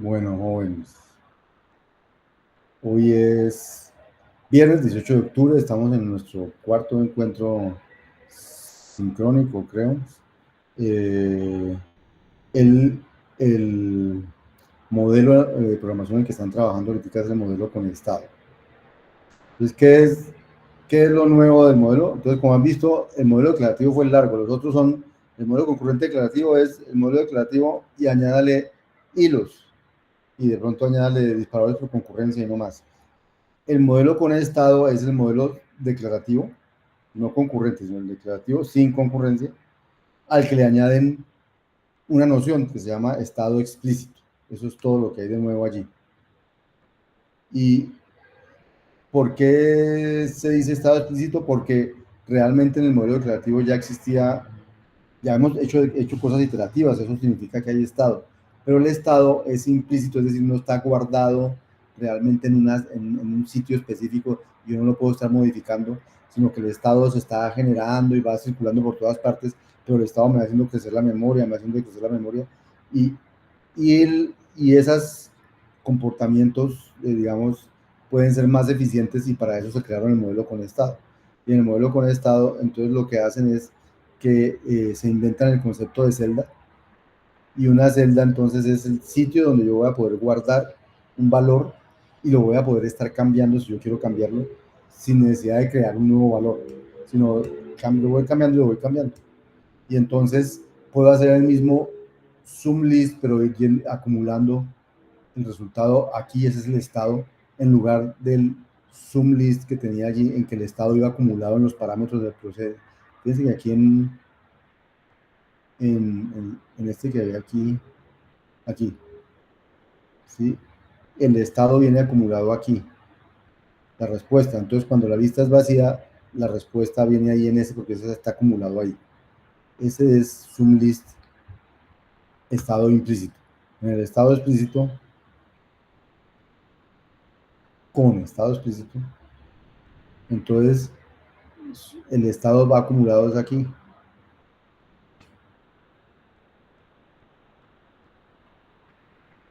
Bueno, jóvenes, hoy es viernes 18 de octubre, estamos en nuestro cuarto encuentro sincrónico, creo. Eh, el, el modelo de programación en el que están trabajando ahorita es el modelo con estado. Entonces, ¿qué es lo nuevo del modelo? Entonces, como han visto, el modelo declarativo fue largo, los otros son, el modelo concurrente declarativo es el modelo declarativo y añádale hilos y de pronto añádale disparadores por concurrencia y no más. El modelo con estado es el modelo declarativo, no concurrente, sino el declarativo sin concurrencia, al que le añaden una noción que se llama estado explícito. Eso es todo lo que hay de nuevo allí. ¿Y por qué se dice estado explícito? Porque realmente en el modelo declarativo ya existía, ya hemos hecho cosas iterativas, eso significa que hay estado, pero el estado es implícito, es decir, no está guardado realmente en un sitio específico, yo no lo puedo estar modificando, sino que el estado se está generando y va circulando por todas partes, pero el estado me va haciendo crecer la memoria, me va haciendo crecer la memoria, y, y esos comportamientos, digamos, pueden ser más eficientes y para eso se crearon el modelo con estado. Y en el modelo con estado, entonces lo que hacen es que se inventan el concepto de celda, y una celda entonces es el sitio donde yo voy a poder guardar un valor y lo voy a poder estar cambiando si yo quiero cambiarlo sin necesidad de crear un nuevo valor, sino lo voy cambiando y lo voy cambiando. Y entonces puedo hacer el mismo sum list, pero ir acumulando el resultado aquí, ese es el estado, en lugar del sum list que tenía allí, en que el estado iba acumulado en los parámetros del proceso. Fíjense que aquí en este que hay aquí, ¿sí? El estado viene acumulado aquí, la respuesta. Entonces, cuando la lista es vacía, la respuesta viene ahí en ese, porque ese está acumulado ahí. Ese es sum list estado implícito. En el estado explícito, con estado explícito, entonces el estado va acumulado aquí.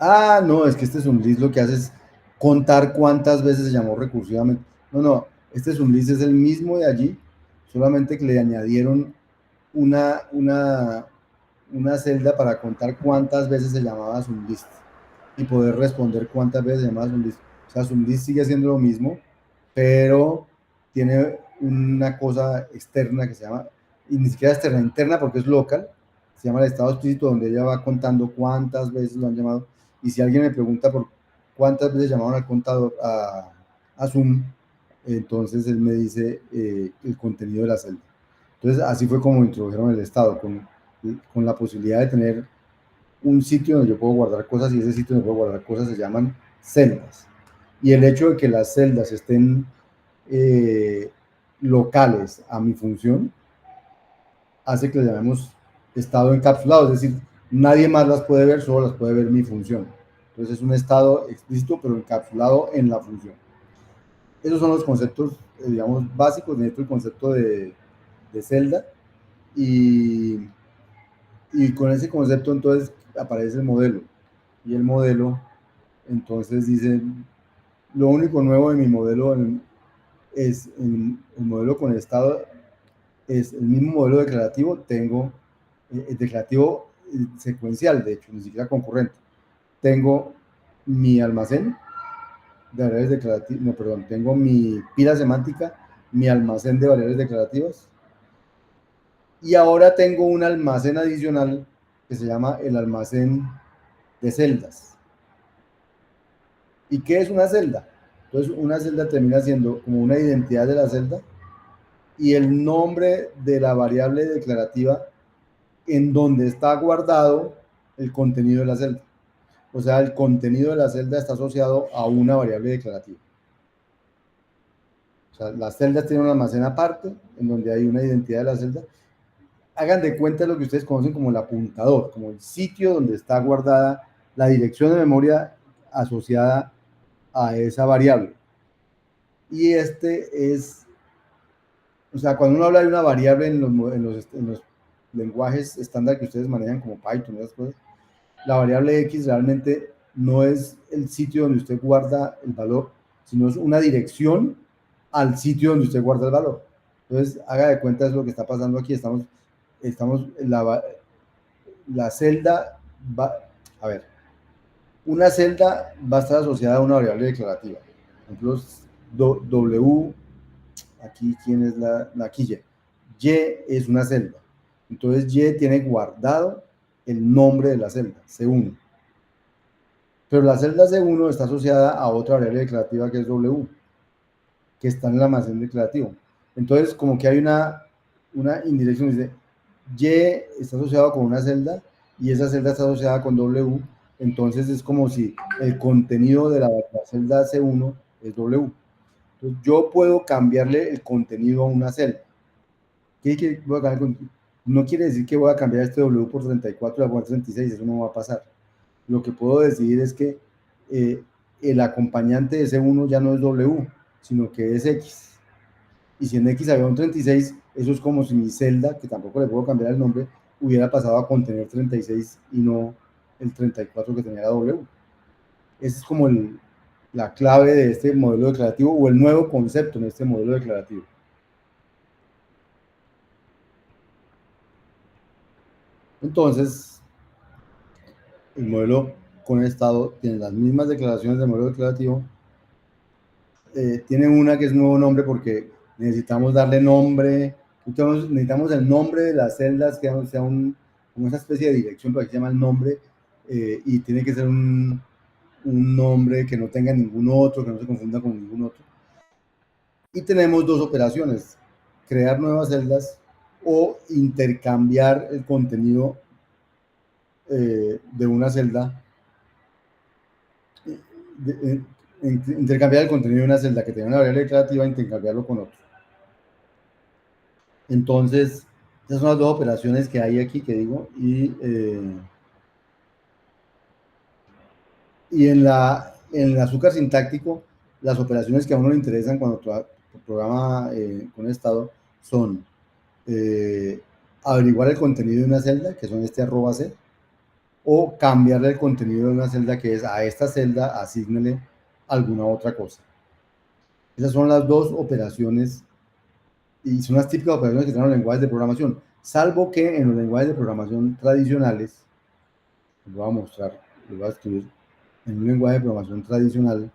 Ah, no, es que este list lo que hace es contar cuántas veces se llamó recursivamente. No, no, este list es el mismo de allí, solamente que le añadieron una, una, una celda para contar cuántas veces se llamaba list y poder responder cuántas veces se llamaba list. O sea, list sigue siendo lo mismo, pero tiene una cosa externa que se llama, y ni siquiera externa, interna porque es local, se llama el estado explícito, donde ella va contando cuántas veces lo han llamado. Y si alguien me pregunta por cuántas veces llamaron al contador a Zoom, entonces él me dice el contenido de la celda. Entonces, así fue como introdujeron el estado, con la posibilidad de tener un sitio donde yo puedo guardar cosas, y ese sitio donde puedo guardar cosas se llaman celdas. Y el hecho de que las celdas estén eh, locales a mi función hace que le llamemos estado encapsulado, es decir, nadie más las puede ver, solo las puede ver mi función. Entonces es un estado explícito pero encapsulado en la función. Esos son los conceptos, digamos, básicos dentro del concepto de celda, y, y con ese concepto entonces aparece el modelo, y el modelo entonces dice, lo único nuevo de mi modelo es el modelo con estado, es el mismo modelo declarativo, tengo el declarativo secuencial, de hecho, ni siquiera concurrente. Tengo mi almacén de variables declarativas, no, perdón, tengo mi pila semántica, mi almacén de variables declarativas, y ahora tengo un almacén adicional que se llama el almacén de celdas. ¿Y qué es una celda? Entonces, una celda termina siendo como una identidad de la celda y el nombre de la variable declarativa en donde está guardado el contenido de la celda. O sea, el contenido de la celda está asociado a una variable declarativa. O sea, las celdas tienen un almacén aparte en donde hay una identidad de la celda. Hagan de cuenta lo que ustedes conocen como el apuntador, como el sitio donde está guardada la dirección de memoria asociada a esa variable. Y este es, o sea, cuando uno habla de una variable en los lenguajes estándar que ustedes manejan como Python y esas cosas, la variable X realmente no es el sitio donde usted guarda el valor, sino es una dirección al sitio donde usted guarda el valor. Entonces, haga de cuenta es lo que está pasando aquí. Estamos la celda va, a ver, una celda va a estar asociada a una variable declarativa. Por ejemplo, W, aquí, ¿quién es aquí Y? Y es una celda. Entonces, Y tiene guardado el nombre de la celda, C1. Pero la celda C1 está asociada a otra variable declarativa que es W, que está en el almacén declarativo. Entonces, como que hay una indirección, dice, Y está asociado con una celda y esa celda está asociada con W, entonces es como si el contenido de la celda C1 es W. Entonces, yo puedo cambiarle el contenido a una celda. ¿Qué voy a cambiar? No quiere decir que voy a cambiar este W por 34 y a poner 36, eso no va a pasar. Lo que puedo decidir es que el acompañante de C1 ya no es W, sino que es X. Y si en X había un 36, eso es como si mi celda, que tampoco le puedo cambiar el nombre, hubiera pasado a contener 36 y no el 34 que tenía la W. Esa es como la clave de este modelo declarativo o el nuevo concepto en este modelo declarativo. Entonces, el modelo con el estado tiene las mismas declaraciones del modelo declarativo. Tiene una que es nuevo nombre porque necesitamos darle nombre, necesitamos el nombre de las celdas, que sea como una especie de dirección, pero aquí se llama el nombre, y tiene que ser un nombre que no tenga ningún otro, que no se confunda con ningún otro. Y tenemos dos operaciones, crear nuevas celdas o intercambiar el contenido de una celda, de, intercambiar el contenido de una celda que tenga una variable declarativa, intercambiarlo con otro. Entonces, esas son las dos operaciones que hay aquí que digo, y en el azúcar sintáctico, las operaciones que a uno le interesan cuando programa con estado son averiguar el contenido de una celda, que son este @c, o cambiarle el contenido de una celda, que es a esta celda asígnele alguna otra cosa. Esas son las dos operaciones y son las típicas operaciones que tienen los lenguajes de programación, salvo que en los lenguajes de programación tradicionales, les voy a mostrar, les voy a escribir, en un lenguaje de programación tradicional,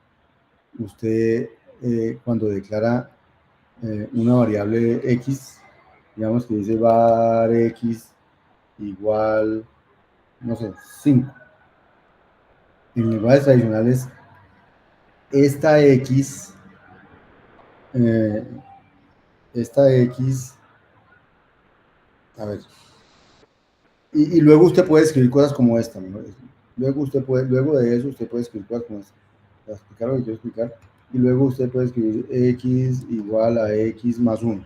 usted cuando declara una variable X, digamos que dice var X igual, no sé, 5. En lenguajes tradicionales, esta X, eh, a ver, y luego usted puede escribir cosas como esta, ¿no? Luego de eso usted puede escribir cosas como esta, para explicar lo que quiero explicar, y luego usted puede escribir X igual a X más 1,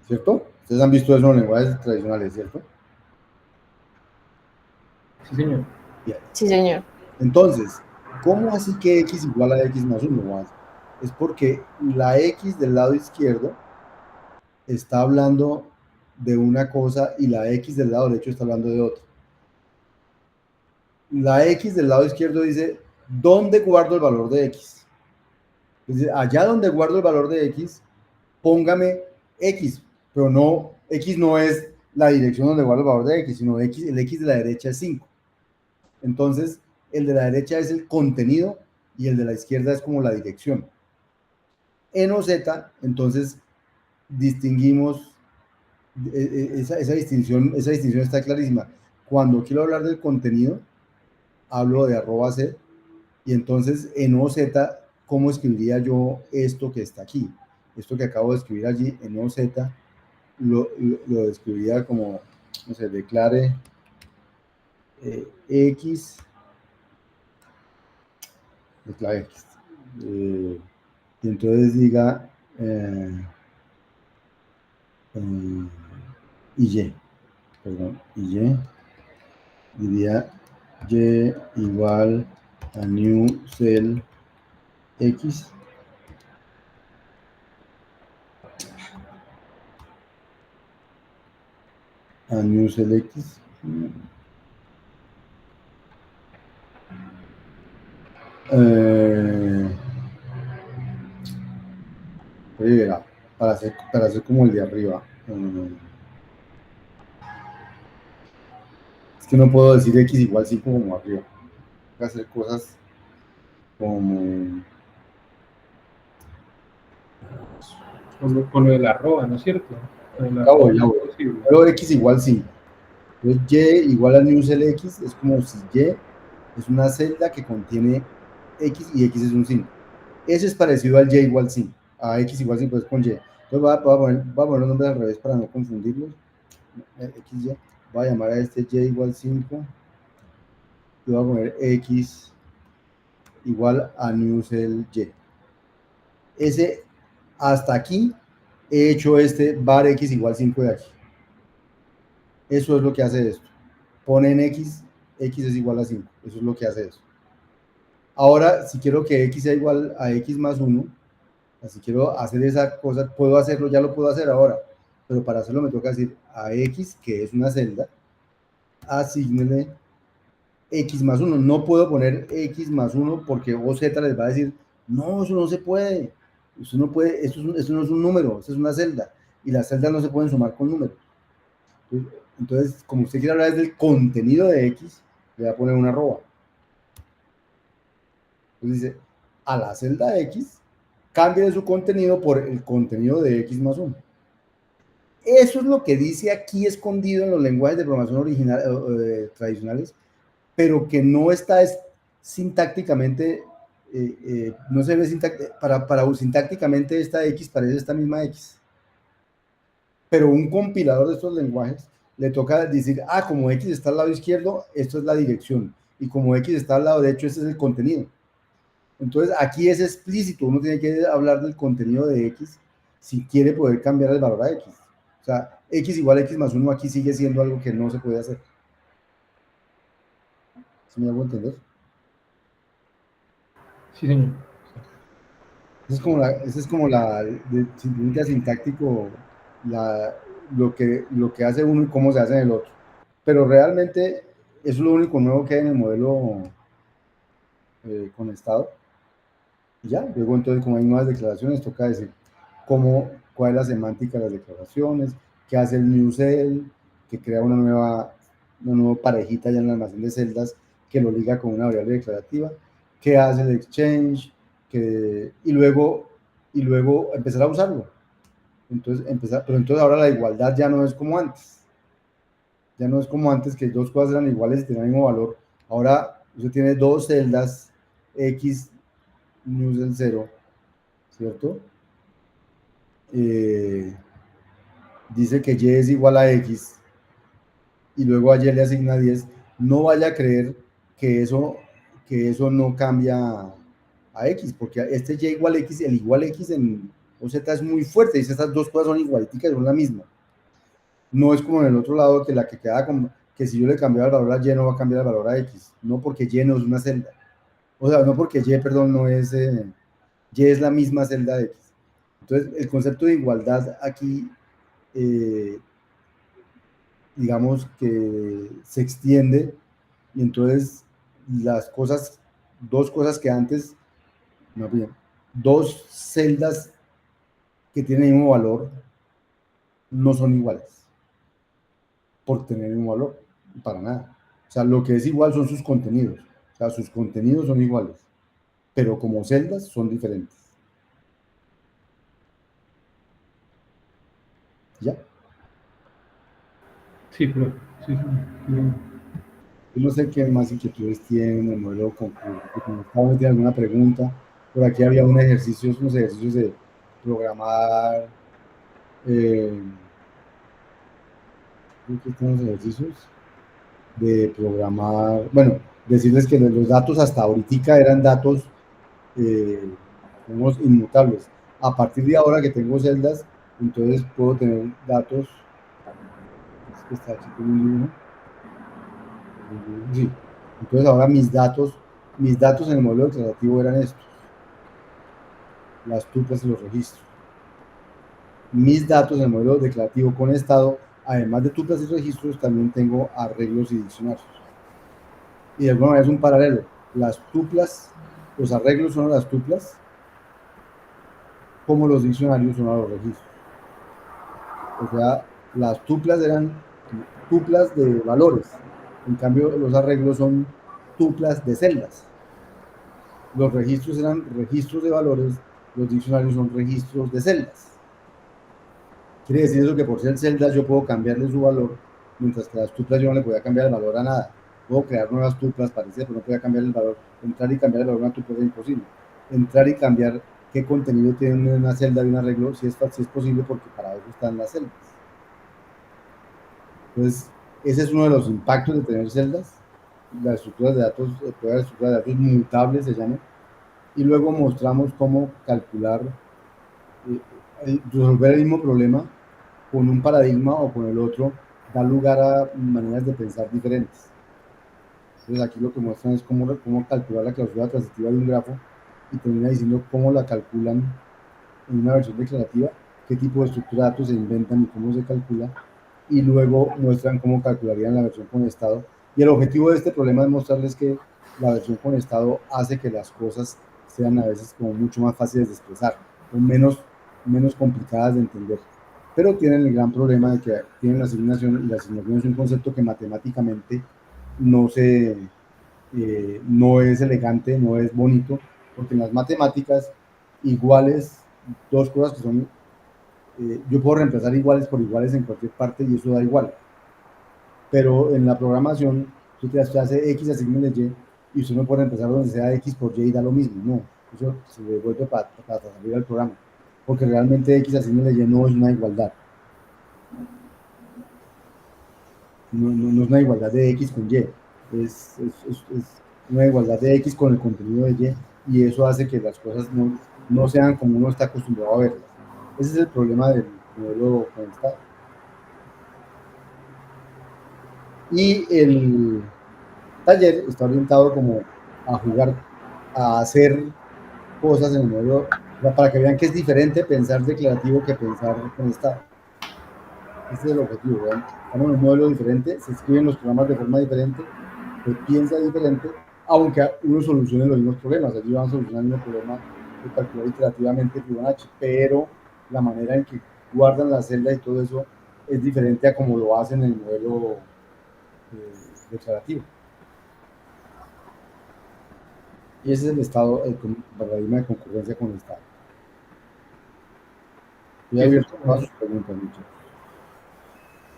¿cierto? Ustedes han visto eso en lenguajes tradicionales, ¿cierto? Sí, señor. Bien. Sí, señor. Entonces, ¿cómo así que X igual a X más 1? Es porque la X del lado izquierdo está hablando de una cosa y la X del lado derecho está hablando de otra. La X del lado izquierdo dice, ¿dónde guardo el valor de X? Dice, allá donde guardo el valor de X, póngame X, pero no, X no es la dirección donde guardo el valor de X, sino X, el X de la derecha es 5. Entonces, el de la derecha es el contenido y el de la izquierda es como la dirección. En OZ, entonces, distinguimos, esa distinción está clarísima. Cuando quiero hablar del contenido, hablo de @c, y entonces en OZ, ¿cómo escribiría yo esto que está aquí? Esto que acabo de escribir allí en OZ, lo escribiría como, no sé, declare X, declare X, y entonces diga y, perdón, y, diría y igual a new cell X, a new cell X, Eh, verá, para hacer como el de arriba. Es que no puedo decir x igual 5 como arriba. Tengo que hacer cosas como... Con lo de la arroba, ¿no es cierto? Con el Ya arroba voy, ya no es voy. posible. Pero x igual 5. Entonces y igual a newsel x es como si y es una celda que contiene x y x es un 5. Ese es parecido al y igual 5. A x igual 5 es con y. Entonces voy a poner los nombres al revés para no confundirlos. XY. Voy a llamar a este y igual 5. Y voy a poner x igual a newsel y. Ese, hasta aquí, he hecho este var x igual 5 de aquí. Eso es lo que hace esto. Pone en x, x es igual a 5. Eso es lo que hace eso. Ahora, si quiero que x sea igual a x más 1, si quiero hacer esa cosa, puedo hacerlo, ya lo puedo hacer ahora. Pero para hacerlo me toca decir a x, que es una celda, asígnele x más 1. No puedo poner x más 1 porque OZ les va a decir, no, eso no se puede. Eso no puede, esto no es un número, esto es una celda. Y las celdas no se pueden sumar con números. Entonces, como usted quiere hablar del contenido de x, le va a poner una arroba. Entonces dice, a la celda x, cambie su contenido por el contenido de x más 1. Eso es lo que dice aquí escondido en los lenguajes de programación tradicionales, pero que no está sintácticamente, no se ve sintácticamente esta x parece esta misma x. Pero un compilador de estos lenguajes le toca decir, como x está al lado izquierdo, esto es la dirección, y como x está al lado derecho, este es el contenido. Entonces aquí es explícito, uno tiene que hablar del contenido de x si quiere poder cambiar el valor a x. O sea, x igual a x más 1 aquí sigue siendo algo que no se puede hacer. ¿Sí me hago entender? Sí, señor. Esa es como la de sintáctico, lo que hace uno y cómo se hace en el otro. Pero realmente eso es lo único nuevo que hay en el modelo con estado. Y ya, luego entonces como hay nuevas declaraciones, toca decir cuál es la semántica de las declaraciones, qué hace el new cell, que crea una nueva parejita ya en el almacén de celdas que lo liga con una variable declarativa, qué hace el exchange, y luego empezar a usarlo. Pero entonces ahora la igualdad ya no es como antes. Ya no es como antes que dos cosas eran iguales y tenían el mismo valor. Ahora usted tiene dos celdas x news del 0, ¿cierto? Dice que y es igual a x y luego a y le asigna 10, no vaya a creer que eso no cambia a x, porque este y igual a x, el igual a x en OZ es muy fuerte, dice estas dos cosas son igualitas, son la misma. No es como en el otro lado que la que queda como que si yo le cambio el valor a y no va a cambiar el valor a x, no porque y no es una celda. O sea, no porque y, perdón, no es, y es la misma celda de x. Entonces, el concepto de igualdad aquí, digamos que se extiende y entonces dos cosas que antes, no bien, dos celdas que tienen el mismo valor no son iguales por tener el mismo valor, para nada. O sea, lo que es igual son sus contenidos. O sea, sus contenidos son iguales, pero como celdas son diferentes. ¿Ya? Sí, pero sí, sí. Yo no sé qué más inquietudes tienen el modelo concurso. ¿Tiene alguna pregunta? Por aquí había unos ejercicios de programar. Creo que están los ejercicios de programar. Bueno, decirles que los datos hasta ahorita eran datos, digamos, inmutables. A partir de ahora que tengo celdas, entonces puedo tener datos. Es que está aquí con un dibujo. Sí. Entonces ahora mis datos en el modelo declarativo eran estos, las tuplas y los registros. Mis datos en el modelo declarativo con estado, además de tuplas y registros, también tengo arreglos y diccionarios. Y de alguna manera es un paralelo. Las tuplas los arreglos son a las tuplas, como los diccionarios son a los registros. O sea, las tuplas eran tuplas de valores, en cambio los arreglos son tuplas de celdas. Los registros eran registros de valores, los diccionarios son registros de celdas. Quiere decir eso que por ser celdas yo puedo cambiarle su valor, mientras que las tuplas yo no le podía cambiar el valor a nada. Puedo crear nuevas tuplas parecidas, pero no podía cambiar el valor. Entrar y cambiar el valor de una tupla es imposible. Entrar y cambiar qué contenido tiene una celda y un arreglo, si es posible, porque para eso están las celdas. Entonces, ese es uno de los impactos de tener celdas. Las estructuras de datos, todas las estructuras de datos mutables se llaman. Y luego mostramos cómo calcular, resolver el mismo problema con un paradigma o con el otro, da lugar a maneras de pensar diferentes. Entonces aquí lo que muestran es cómo calcular la clausura transitiva de un grafo y termina diciendo cómo la calculan en una versión declarativa, qué tipo de estructura de datos se inventan y cómo se calcula, y luego muestran cómo calcularían la versión con estado. Y el objetivo de este problema es mostrarles que la versión con estado hace que las cosas sean a veces como mucho más fáciles de expresar, o menos complicadas de entender. Pero tienen el gran problema de que tienen la asignación, y la asignación es un concepto que matemáticamente no no es elegante, no es bonito, porque en las matemáticas iguales, dos cosas que son, yo puedo reemplazar iguales por iguales en cualquier parte y eso da igual. Pero en la programación, usted hace X asigna Y y usted no puede reemplazar donde sea X por Y y da lo mismo, no. Eso se devuelve para salir al programa, porque realmente X asigna Y no es una igualdad. No es una igualdad de X con Y, es una igualdad de X con el contenido de Y eso hace que las cosas no sean como uno está acostumbrado a verlas. Ese es el problema del modelo conectado. Y el taller está orientado como a jugar, a hacer cosas en el modelo, para que vean que es diferente pensar declarativo que pensar conectado. Ese es el objetivo, ¿verdad? Estamos en un modelo diferente, se escriben los programas de forma diferente, se piensa diferente, aunque uno solucione los mismos problemas. Allí van a solucionar el mismo problema de calcular iterativamente Fibonacci, pero la manera en que guardan la celda y todo eso es diferente a como lo hacen en el modelo declarativo. Y ese es el estado, el paradigma de concurrencia con el estado. Voy a abrir todas sus preguntas, muchachos.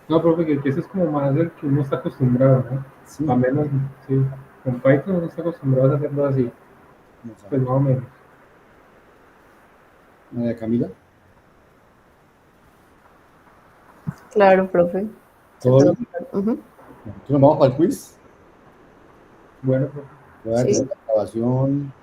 No, profe, que ese es como más el que uno está acostumbrado, ¿no? Sí. A menos, sí. Con Python uno está acostumbrado a hacerlo así. Pues más o menos. María Camila. Claro, profe. ¿Todo? Entonces, ¿Nos vamos para el quiz? Bueno, profe. Voy a hacer la grabación.